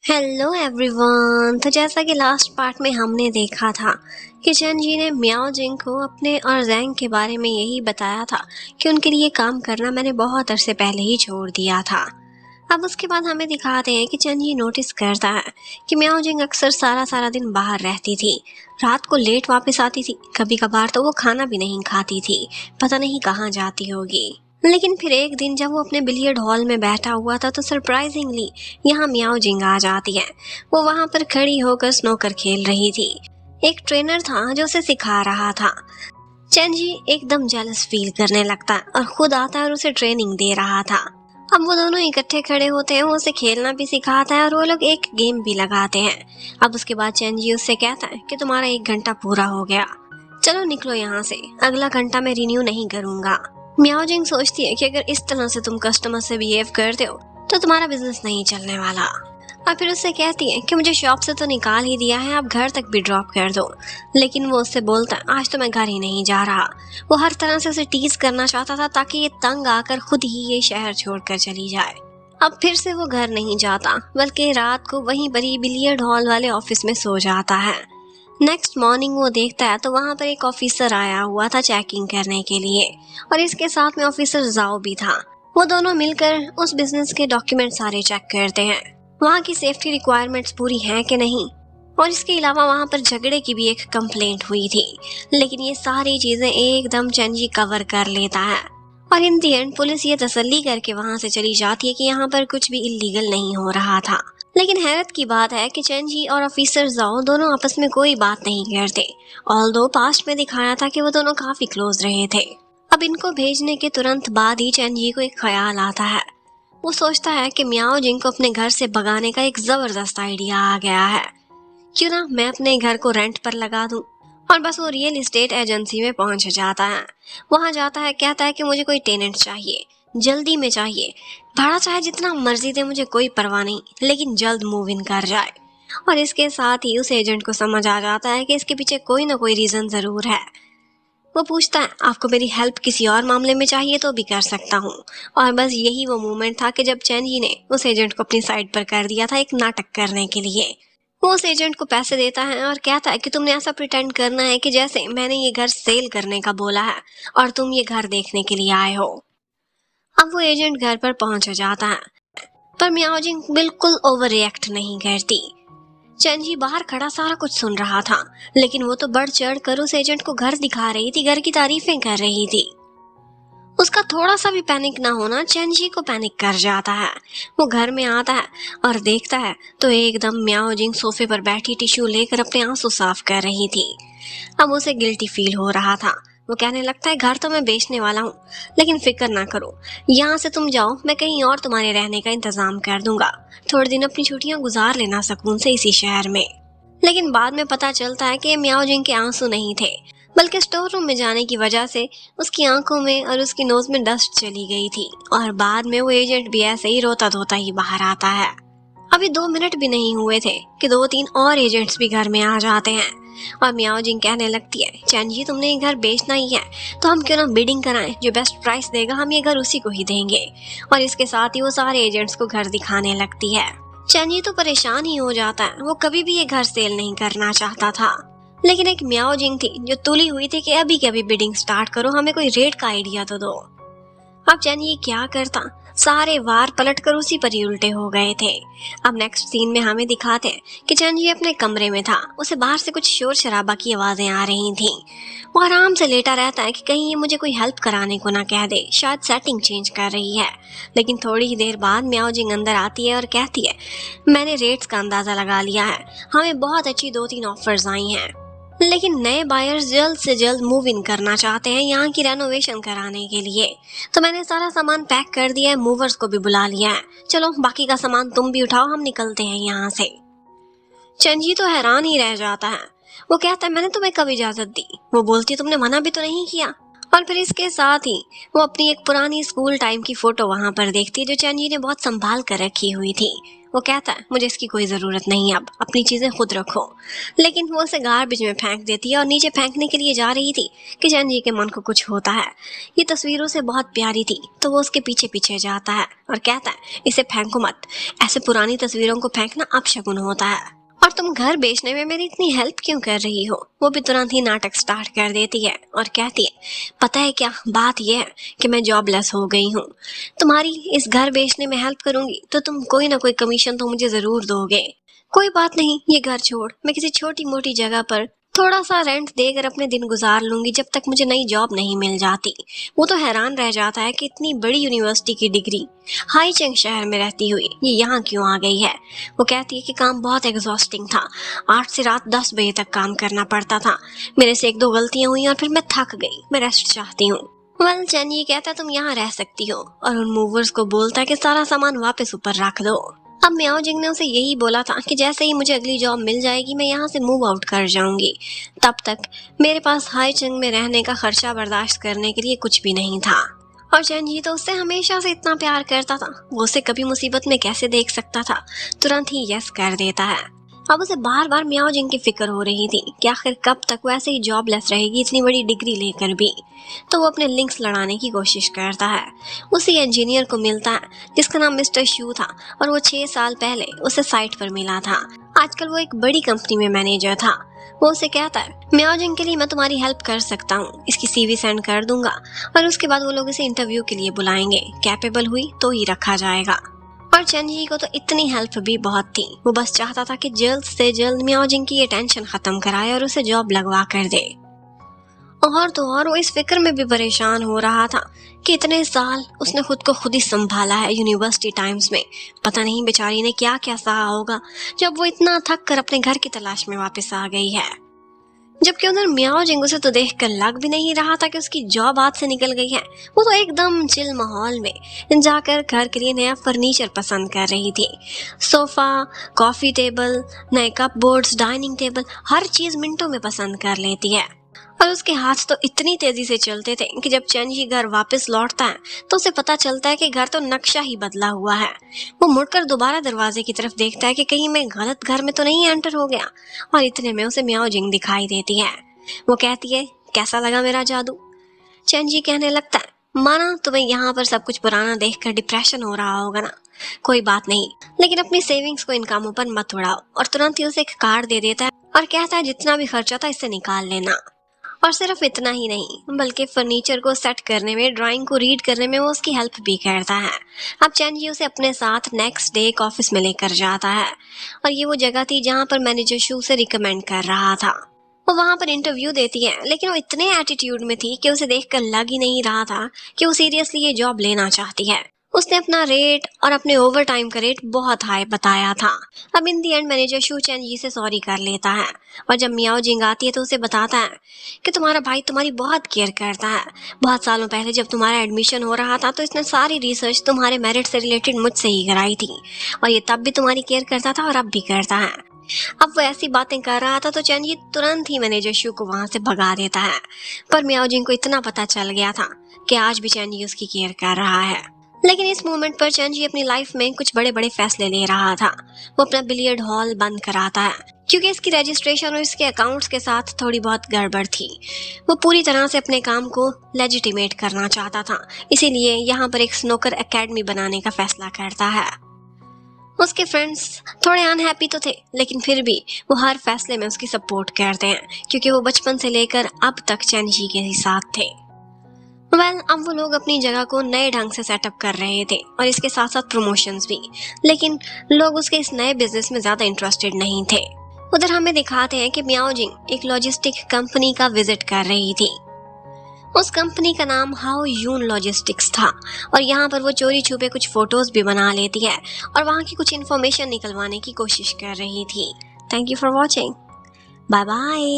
Hello everyone. तो जैसा कि लास्ट पार्ट में हमने देखा था कि चेन जी ने मियाओ जिंग को अपने और जैंग के बारे में यही बताया था कि उनके लिए काम करना मैंने बहुत अरसे पहले ही छोड़ दिया था। अब उसके बाद हमें दिखाते हैं कि चेन जी नोटिस करता है कि मियाओ जिंग अक्सर सारा सारा दिन बाहर रहती थी, रात को लेट वापस आती थी, कभी कभार तो वो खाना भी नहीं खाती थी, पता नहीं कहाँ जाती होगी। लेकिन फिर एक दिन जब वो अपने बिलियर्ड हॉल में बैठा हुआ था तो सरप्राइजिंगली यहाँ मियाओ जिंग आ जाती है। वो वहां पर खड़ी होकर स्नोकर खेल रही थी। एक ट्रेनर था जो उसे सिखा रहा था। चेंजी एकदम जेलस फील करने लगता है और खुद आता है और उसे ट्रेनिंग दे रहा था। अब वो दोनों इकट्ठे खड़े होते हैं, वो उसे खेलना भी सिखाता है और वो लोग एक गेम भी लगाते हैं। अब उसके बाद चेंजी उससे कहता है कि तुम्हारा 1 घंटा पूरा हो गया, चलो निकलो यहाँ से, अगला घंटा मैं रिन्यू नहीं करूंगा। मियाओ जिंग सोचती है कि अगर इस तरह से तुम कस्टमर से बिहेव करते हो तो तुम्हारा बिजनेस नहीं चलने वाला। और फिर उससे कहती है कि मुझे शॉप से तो निकाल ही दिया है, आप घर तक भी ड्रॉप कर दो। लेकिन वो उससे बोलता है आज तो मैं घर ही नहीं जा रहा। वो हर तरह से उसे टीज करना चाहता था ताकि ये तंग आकर खुद ही ये शहर छोड़कर चली जाए। अब फिर से वो घर नहीं जाता बल्कि रात को वहीं पर ही बिलियर्ड हॉल वाले ऑफिस में सो जाता है। नेक्स्ट मॉर्निंग वो देखता है तो वहां पर एक ऑफिसर आया हुआ था चेकिंग करने के लिए और इसके साथ में ऑफिसर जाओ भी था। वो दोनों मिलकर उस बिजनेस के डॉक्यूमेंट सारे चेक करते हैं, वहाँ की सेफ्टी रिक्वायरमेंट्स पूरी हैं कि नहीं। और इसके अलावा वहाँ पर झगड़े की भी एक कंप्लेंट हुई थी, लेकिन ये सारी चीजें एकदम चेंजी कवर कर लेता है। और इन दी एंड पुलिस ये तसल्ली करके वहाँ से चली जाती है कि यहाँ पर कुछ भी इलीगल नहीं हो रहा था। लेकिन हैरत की बात है कि चेंजी और ऑफिसर जाओ दोनों आपस में कोई बात नहीं करते, ऑल्दो पास्ट में दिखाया था कि वो दोनों काफी क्लोज रहे थे। अब इनको भेजने के तुरंत बाद ही चेंजी को एक ख्याल आता है। वो सोचता है कि मियाओ जिंग को अपने घर से भगाने का एक जबरदस्त आइडिया आ गया है। क्यों ना मैं अपने घर को रेंट पर लगा दूं। और बस वो रियल एस्टेट एजेंसी में पहुंच जाता है। वहां जाता है, कहता है कि मुझे कोई टेनेंट चाहिए, जल्दी में चाहिए, भाड़ा चाहे जितना मर्जी दे, मुझे कोई परवाह नहीं, लेकिन जल्द मूव इन कर जाए। और इसके साथ ही उस एजेंट को समझ आ जाता है कि इसके पीछे कोई ना कोई रीजन जरूर है। वो पूछता है आपको मेरी हेल्प किसी और मामले में चाहिए तो भी कर सकता हूँ। और बस यही वो मोमेंट था कि जब चेंजी ने उस एजेंट को अपनी साइड पर कर दिया था एक नाटक करने के लिए। वो उस एजेंट को पैसे देता है और कहता है कि तुमने ऐसा प्रिटेंड करना है कि जैसे मैंने ये घर सेल करने का बोला है और तुम ये घर देखने के लिए आए हो। अब वो एजेंट घर पर पहुंच जाता है, पर मियाओ जिंग बिल्कुल ओवर रिएक्ट नहीं करती। चेंजी बाहर खड़ा सारा कुछ सुन रहा था, लेकिन वो तो बढ़ चढ़ कर उस एजेंट को घर दिखा रही थी, घर की तारीफें कर रही थी। उसका थोड़ा सा भी पैनिक ना होना चेंजी को पैनिक कर जाता है। वो घर में आता है और देखता है तो एकदम मियाओ जिंग सोफे पर बैठी टिश्यू लेकर अपने आंसू साफ कर रही थी। अब उसे गिल्टी फील हो रहा था। वो कहने लगता है घर तो मैं बेचने वाला हूँ, लेकिन फिक्र ना करो, यहाँ से तुम जाओ, मैं कहीं और तुम्हारे रहने का इंतजाम कर दूंगा। थोड़े दिन अपनी छुट्टियां गुजार लेना सुकून से इसी शहर में। लेकिन बाद में पता चलता है कि मियाओ जिंग के आंसू नहीं थे, बल्कि स्टोर रूम में जाने की वजह से उसकी आंखों में और उसकी नोज में डस्ट चली गई थी। और बाद में वो एजेंट भी ऐसे ही रोता धोता ही बाहर आता है। अभी 2 मिनट भी नहीं हुए थे कि 2-3 और एजेंट्स भी घर में आ जाते हैं। और मियाओ जिंग कहने लगती है चेंजी तुमने ये घर बेचना ही है तो हम क्यों ना बिडिंग कराएं, जो बेस्ट प्राइस देगा हम ये घर उसी को ही देंगे। और इसके साथ ही वो सारे एजेंट्स को घर दिखाने लगती है। चेंजी तो परेशान ही हो जाता है, वो कभी भी ये घर सेल नहीं करना चाहता था। लेकिन एक मियाओ जिंग थी जो तुली हुई थी कि अभी के अभी बिडिंग स्टार्ट करो, हमें कोई रेट का आइडिया तो दो। अब चेंजी क्या करता, सारे वार पलटकर उसी पर ही उल्टे हो गए थे। अब नेक्स्ट सीन में हमें दिखाते हैं कि चेंजी अपने कमरे में था, उसे बाहर से कुछ शोर शराबा की आवाजें आ रही थीं। वो आराम से लेटा रहता है कि कहीं ये मुझे कोई हेल्प कराने को ना कह दे, शायद सेटिंग चेंज कर रही है। लेकिन थोड़ी ही देर बाद मियाओ जिंग अंदर आती है और कहती है मैंने रेट्स का अंदाजा लगा लिया है, हमें बहुत अच्छी 2-3 ऑफर्स आई हैं, लेकिन नए बायर्स जल्द से जल्द मूव इन करना चाहते हैं यहाँ की रेनोवेशन कराने के लिए। तो मैंने सारा सामान पैक कर दिया है, मूवर्स को भी बुला लिया है, चलो बाकी का सामान तुम भी उठाओ, हम निकलते हैं यहाँ से। चेंजी तो हैरान ही रह जाता है। वो कहता है मैंने तुम्हें कब इजाजत दी, वो बोलती तुमने मना भी तो नहीं किया। और फिर इसके साथ ही वो अपनी एक पुरानी स्कूल टाइम की फोटो वहां पर देखती है जो चेंजी ने बहुत संभाल कर रखी हुई थी। वो कहता है मुझे इसकी कोई ज़रूरत नहीं, अब अपनी चीज़ें खुद रखो। लेकिन वो उसे गार्बेज में फेंक देती है और नीचे फेंकने के लिए जा रही थी कि चैन जी के मन को कुछ होता है। ये तस्वीरों से बहुत प्यारी थी तो वो उसके पीछे पीछे जाता है और कहता है इसे फेंको मत, ऐसे पुरानी तस्वीरों को फेंकना अपशगुन होता है। और तुम घर बेचने में मेरी इतनी हेल्प क्यों कर रही हो? वो भी तुरंत ही नाटक स्टार्ट कर देती है और कहती है पता है क्या बात यह है कि मैं जॉबलेस हो गई हूँ। तुम्हारी इस घर बेचने में हेल्प करूंगी तो तुम कोई ना कोई कमीशन तो मुझे जरूर दोगे। कोई बात नहीं, ये घर छोड़, मैं किसी छोटी मोटी जगह पर थोड़ा सा रेंट देकर अपने दिन गुजार लूंगी जब तक मुझे नई जॉब नहीं मिल जाती। वो तो हैरान रह जाता है कि इतनी बड़ी यूनिवर्सिटी की डिग्री हाईचेंग शहर में रहती हुई ये यहाँ क्यों आ गई है। वो कहती है कि काम बहुत एग्जॉस्टिंग था, 8 से रात 10 बजे तक काम करना पड़ता था। मेरे से 1-2 गलतियां हुई और फिर मैं थक गई, मैं रेस्ट चाहती हूँ। वेल चैन ये कहता तुम यहाँ रह सकती हो और उन मूवर्स को बोलता है कि सारा सामान वापस ऊपर रख दो। अब म्याओ जिंग ने उसे यही बोला था कि जैसे ही मुझे अगली जॉब मिल जाएगी मैं यहाँ से मूव आउट कर जाऊंगी, तब तक मेरे पास हाईचेंग में रहने का खर्चा बर्दाश्त करने के लिए कुछ भी नहीं था। और चैन जी तो उससे हमेशा से इतना प्यार करता था, वो उसे कभी मुसीबत में कैसे देख सकता था, तुरंत ही यस कर देता है। अब उसे बार बार म्याओ जिंग की फिक्र हो रही थी कि आखिर कब तक वो ऐसे ही जॉबलेस रहेगी इतनी बड़ी डिग्री लेकर भी। तो वो अपने लिंक्स लड़ाने की कोशिश करता है। उसी इंजीनियर को मिलता है जिसका नाम मिस्टर शू था और वो 6 साल पहले उसे साइट पर मिला था। आजकल वो एक बड़ी कंपनी में मैनेजर था। वो उसे कहता है म्याओ जिंग के लिए मैं तुम्हारी हेल्प कर सकता हूँ, इसकी सीवी सेंड कर दूंगा और उसके बाद वो लोग इसे इंटरव्यू के लिए बुलाएंगे, कैपेबल हुई तो ही रखा जाएगा। और चैन जी को तो इतनी हेल्प भी बहुत थी, वो बस चाहता था कि जल्द से जल्द म्याओ जिंग की ये टेंशन खत्म कराए और उसे जॉब लगवा कर दे। और तो और वो इस फिक्र में भी परेशान हो रहा था कि इतने साल उसने खुद को खुद ही संभाला है यूनिवर्सिटी टाइम्स में, पता नहीं बेचारी ने क्या क्या सहा होगा जब वो इतना थक कर अपने घर की तलाश में वापस आ गई है। जबकि उधर म्याओ जिंग उसे तो देखकर लग भी नहीं रहा था कि उसकी जॉब हाथ से निकल गई है। वो तो एकदम चिल माहौल में जाकर घर के लिए नया फर्नीचर पसंद कर रही थी। सोफा, कॉफी टेबल, नए कप बोर्ड्स, डाइनिंग टेबल, हर चीज मिनटों में पसंद कर लेती है। और उसके हाथ तो इतनी तेजी से चलते थे कि जब चैन जी घर वापस लौटता है तो उसे पता चलता है कि घर तो नक्शा ही बदला हुआ है। वो मुड़कर दोबारा दरवाजे की तरफ देखता है कि कहीं मैं गलत घर में तो नहीं एंटर हो गया, और इतने में उसे म्याओ जिंग दिखाई देती है। वो कहती है कैसा लगा मेरा जादू? चैन जी कहने लगता है माना तुम्हें यहाँ पर सब कुछ पुराना देखकर डिप्रेशन हो रहा होगा ना, कोई बात नहीं, लेकिन अपनी सेविंग्स को इन कामों पर मत उड़ाओ। और तुरंत ही उसे एक कार्ड दे देता है और कहता है जितना भी खर्चा था इससे निकाल लेना। और सिर्फ इतना ही नहीं बल्कि फर्नीचर को सेट करने में, ड्राइंग को रीड करने में वो उसकी हेल्प भी करता है। अब चैन जी उसे अपने साथ नेक्स्ट डे एक ऑफिस में लेकर जाता है और ये वो जगह थी जहाँ पर मैनेजर शू से रिकमेंड कर रहा था। वो वहाँ पर इंटरव्यू देती है लेकिन वो इतने एटीट्यूड में थी कि उसे देखकर लग ही नहीं रहा था कि वो सीरियसली ये जॉब लेना चाहती है। उसने अपना रेट और अपने ओवर टाइम का रेट बहुत हाई बताया था। अब इन दी एंड मैनेजर शू चैन जी से सॉरी कर लेता है और जब म्याओ जिंग आती है तो उसे बताता है कि तुम्हारा भाई तुम्हारी बहुत केयर करता है। बहुत सालों पहले जब तुम्हारा एडमिशन हो रहा था तो इसने सारी रिसर्च तुम्हारे मेरिट से रिलेटेड मुझसे ही कराई थी और ये तब भी तुम्हारी केयर करता था और अब भी करता है। अब वो ऐसी बातें कर रहा था तो चैन जी तुरंत ही मैनेजर शू को वहां से भगा देता है। पर म्याओ जिंग को इतना पता चल गया था कि आज भी चैन जी उसकी केयर कर रहा है। लेकिन इस मोमेंट पर चैन जी अपनी लाइफ में कुछ बड़े बड़े फैसले ले रहा था। वो अपना बिलियर्ड हॉल बंद कराता है क्योंकि इसकी रजिस्ट्रेशन और इसके अकाउंट्स के साथ थोड़ी बहुत गड़बड़ थी। वो पूरी तरह से अपने काम को लेजिटिमेट करना चाहता था, इसीलिए यहाँ पर एक स्नोकर एकेडमी बनाने का फैसला करता है। उसके फ्रेंड्स थोड़े अनहैप्पी तो थे लेकिन फिर भी वो हर फैसले में उसकी सपोर्ट करते हैं क्योंकि वो बचपन से लेकर अब तक चैन जी के ही साथ थे। अब वो लोग अपनी जगह को नए ढंग से सेटअप कर रहे थे और इसके साथ साथ प्रमोशंस भी, लेकिन लोग उसके इस नए बिजनेस में ज्यादा इंटरेस्टेड नहीं थे। उधर हमें दिखाते हैं कि म्याओ जिंग एक लॉजिस्टिक कंपनी का विजिट कर रही थी। उस कंपनी का नाम हाओ यून लॉजिस्टिक्स था और यहाँ पर वो चोरी छुपे कुछ फोटोज भी बना लेती है और वहाँ की कुछ इन्फॉर्मेशन निकलवाने की कोशिश कर रही थी। Thank you for watching, bye bye.